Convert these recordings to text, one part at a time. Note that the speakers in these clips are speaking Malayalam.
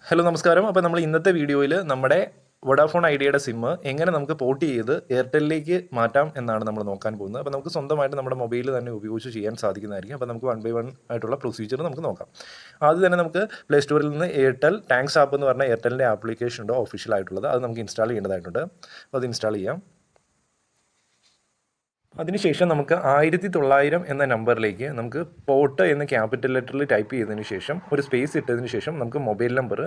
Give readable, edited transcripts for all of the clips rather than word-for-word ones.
ഹലോ നമസ്കാരം. അപ്പോൾ നമ്മൾ ഇന്നത്തെ വീഡിയോയിൽ നമ്മുടെ വോഡാഫോൺ ഐഡിയയുടെ സിമ്മ് എങ്ങനെ നമുക്ക് പോർട്ട് ചെയ്ത് എയർടെല്ലിലേക്ക് മാറ്റാം എന്നാണ് നമ്മൾ നോക്കാൻ പോകുന്നത്. അപ്പോൾ നമുക്ക് സ്വന്തമായിട്ട് നമ്മുടെ മൊബൈലിൽ തന്നെ ഉപയോഗിച്ച് ചെയ്യാൻ സാധിക്കുന്നതായിരിക്കും. അപ്പോൾ നമുക്ക് 1 by 1 ആയിട്ടുള്ള പ്രൊസീജിയർ നമുക്ക് നോക്കാം. ആദ്യം തന്നെ നമുക്ക് പ്ലേ സ്റ്റോറിൽ നിന്ന് എയർടെൽ താങ്ക്സ് ആപ്പ് എന്ന് പറഞ്ഞ എയർടെല്ലിൻ്റെ ആപ്ലിക്കേഷൻ ഉണ്ടോ ഒഫീഷ്യൽ ആയിട്ടുള്ളത്, അത് നമുക്ക് ഇൻസ്റ്റാൾ ചെയ്യേണ്ടതായിട്ടുണ്ട്. അപ്പോൾ അത് ഇൻസ്റ്റാൾ ചെയ്യാം. അതിനുശേഷം നമുക്ക് 1900 എന്ന നമ്പറിലേക്ക് നമുക്ക് പോർട്ട് എന്ന് ക്യാപിറ്റൽ ലെറ്ററിൽ ടൈപ്പ് ചെയ്തതിന് ശേഷം ഒരു സ്പേസ് ഇട്ടതിന് ശേഷം നമുക്ക് മൊബൈൽ നമ്പർ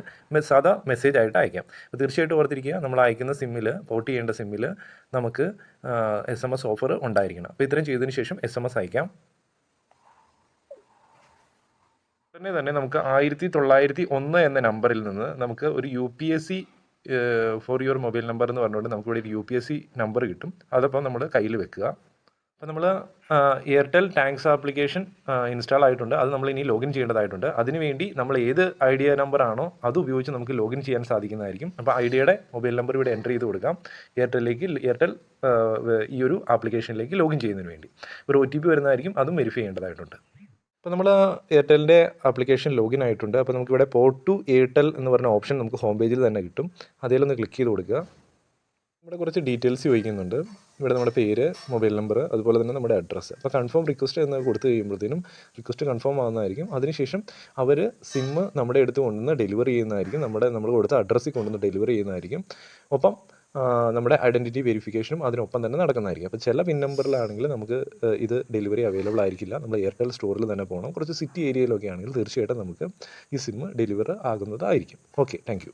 സാധാ മെസ്സേജ് ആയിട്ട് അയക്കാം. അപ്പോൾ തീർച്ചയായിട്ടും ഓർത്തിരിക്കുക, നമ്മൾ അയക്കുന്ന സിമ്മിൽ, പോർട്ട് ചെയ്യേണ്ട സിമ്മിൽ നമുക്ക് SMS ഓഫർ ഉണ്ടായിരിക്കണം. അപ്പോൾ ഇത്രയും ചെയ്തതിന് ശേഷം SMS അയക്കാം. തന്നെ നമുക്ക് 1901 എന്ന നമ്പറിൽ നിന്ന് നമുക്ക് ഒരു UPSC for your mobile number എന്ന് പറഞ്ഞുകൊണ്ട് നമുക്കിവിടെ ഒരു UPSC നമ്പർ കിട്ടും. അതപ്പോൾ നമ്മൾ കയ്യിൽ വെക്കുക. അപ്പോൾ നമ്മൾ എയർടെൽ താങ്ക്സ് ആപ്ലിക്കേഷൻ ഇൻസ്റ്റാൾ ആയിട്ടുണ്ട്. അത് നമ്മൾ ഇനി ലോഗിൻ ചെയ്യേണ്ടതായിട്ടുണ്ട്. അതിനുവേണ്ടി നമ്മൾ ഏത് ഐഡിയ നമ്പർ ആണോ അത് ഉപയോഗിച്ച് നമുക്ക് ലോഗിൻ ചെയ്യാൻ സാധിക്കുന്നതായിരിക്കും. അപ്പോൾ ഐഡിയയുടെ മൊബൈൽ നമ്പർ ഇവിടെ എൻ്റർ ചെയ്ത് കൊടുക്കാം. എയർടെൽ ഈ ഒരു ആപ്ലിക്കേഷനിലേക്ക് ലോഗിൻ ചെയ്യുന്നതിന് വേണ്ടി ഒരു OTP വരുന്നതായിരിക്കും, അതും വെരിഫൈ ചെയ്യേണ്ടതായിട്ടുണ്ട്. അപ്പോൾ നമ്മൾ എയർടെലിൻ്റെ ആപ്ലിക്കേഷൻ ലോഗിൻ ആയിട്ടുണ്ട്. അപ്പോൾ നമുക്കിവിടെ പോർട്ട് ടു എയർടെൽ എന്ന് പറഞ്ഞ ഓപ്ഷൻ നമുക്ക് ഹോം പേജിൽ തന്നെ കിട്ടും. അതിലൊന്ന് ക്ലിക്ക് ചെയ്ത് കൊടുക്കുക. ഇവിടെ കുറച്ച് ഡീറ്റെയിൽസ് ചോദിക്കുന്നുണ്ട്. ഇവിടെ നമ്മുടെ പേര്, മൊബൈൽ നമ്പർ, അതുപോലെ തന്നെ നമ്മുടെ അഡ്രസ്സ്. അപ്പോൾ കൺഫേം റിക്വസ്റ്റ് എന്ന് കൊടുത്തു കഴിയുമ്പോഴത്തേനും റിക്വസ്റ്റ് കൺഫേം ആകുന്നതായിരിക്കും. അതിനുശേഷം അവർ സിമ്മ് നമ്മുടെ അടുത്ത് കൊണ്ടുവന്ന് ഡെലിവറി ചെയ്യുന്നതായിരിക്കും. നമ്മൾ കൊടുത്ത അഡ്രസ്സിൽ കൊണ്ടുവന്ന് ഡെലിവറി ചെയ്യുന്നതായിരിക്കും. ഒപ്പം നമ്മുടെ ഐഡൻറ്റിറ്റി വെരിഫിക്കേഷനും അതിനൊപ്പം തന്നെ നടക്കുന്നതായിരിക്കും. അപ്പോൾ ചില പിൻ നമ്പറിലാണെങ്കിൽ നമുക്ക് ഇത് ഡെലിവറി അവൈലബിൾ ആയിരിക്കില്ല. നമ്മൾ എയർടെൽ സ്റ്റോറിൽ തന്നെ പോകണം. കുറച്ച് സിറ്റി ഏരിയയിലൊക്കെ ആണെങ്കിൽ തീർച്ചയായിട്ടും നമുക്ക് ഈ സിമ്മ് ഡെലിവർ ആകുന്നതായിരിക്കും. Okay, thank